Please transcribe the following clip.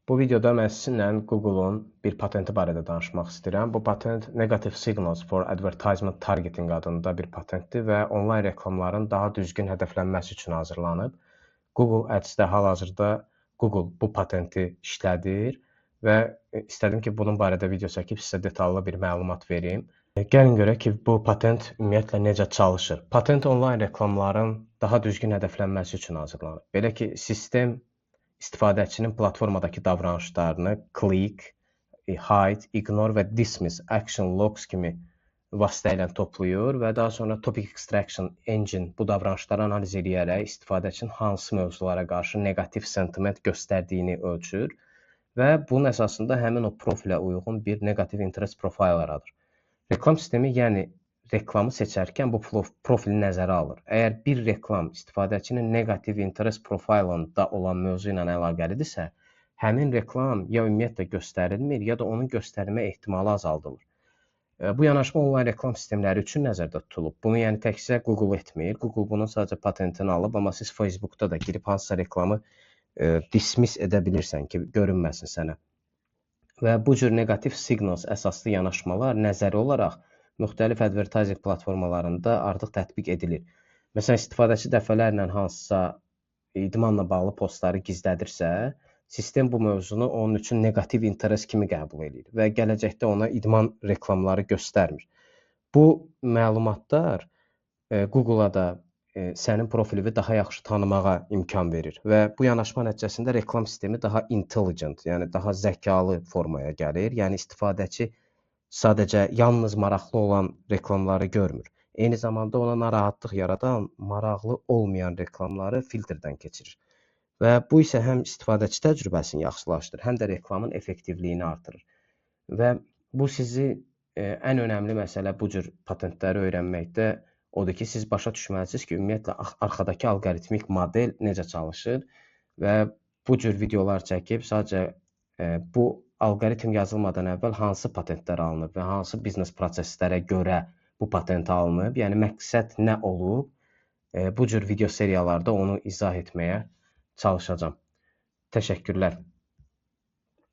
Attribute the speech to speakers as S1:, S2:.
S1: Bu videoda mən sizinlə Google-un bir patenti barədə danışmaq istəyirəm. Bu patent Negative Signals for Advertisement Targeting adında bir patentdir və onlayn reklamların daha düzgün hədəflənməsi üçün hazırlanıb. Google Ads-də hal-hazırda Google bu patenti işlədir və istədim ki, bunun barədə video çəkib sizə detallı bir məlumat verim. Gəlin görək ki, bu patent ümumiyyətlə necə çalışır. Patent onlayn reklamların daha düzgün hədəflənməsi üçün hazırlanıb. Belə ki, sistem istifadəçinin platformadakı davranışlarını click, hide, ignore və dismiss action logs kimi vasitə ilə toplayır və daha sonra topic extraction engine bu davranışları analiz edərək istifadəçinin hansı mövzulara qarşı negativ sentiment göstərdiyini ölçür və bunun əsasında həmin o profilə uyğun bir negative interest profile yaradır. Reklam sistemi, yəni reklamı seçərkən bu profili nəzərə alır. Əgər bir reklam istifadəçinin negativ interest profilında olan mövzu ilə əlaqəlidirsə, həmin reklam ya ümumiyyətlə göstərilmir, ya da onun göstərilmə ehtimalı azaldılır. Bu yanaşma onlayn reklam sistemləri üçün nəzərdə tutulub. Bunu yəni təkcə Google etmir. Google bunun sadəcə patentini alıb, amma siz Facebookda da girib hansısa reklamı dismiss edə bilirsən ki, görünməsin sənə. Və bu cür negativ signals əsaslı yanaşmalar nəzəri olaraq müxtəlif advertising platformalarında artıq tətbiq edilir. Məsələn, istifadəçi dəfələrlə hansısa idmanla bağlı postları gizlədirsə, sistem bu mövzunu onun üçün negativ interes kimi qəbul edir və gələcəkdə ona idman reklamları göstərmir. Bu məlumatlar Google-a da sənin profilini daha yaxşı tanımağa imkan verir və bu yanaşma nəticəsində reklam sistemi daha intelligent, yəni daha zəkalı formaya gəlir. Yəni istifadəçi sadəcə yalnız maraqlı olan reklamları görmür. Eyni zamanda ona narahatlıq yaradan, maraqlı olmayan reklamları filtrdən keçirir. Və bu isə həm istifadəçi təcrübəsini yaxşılaşdırır, həm də reklamın effektivliyini artırır. Və bu sizi ən önəmli məsələ bu cür patentləri öyrənməkdə odur ki, siz başa düşməlisiniz ki, ümumiyyətlə arxadakı alqoritmik model necə çalışır və bu cür videolar çəkib sadəcə bu alqoritm yazılmadan əvvəl hansı patentlər alınıb və hansı biznes proseslərə görə bu patent alınıb, yəni məqsəd nə olub, bu cür video seriyalarda onu izah etməyə çalışacağam. Təşəkkürlər.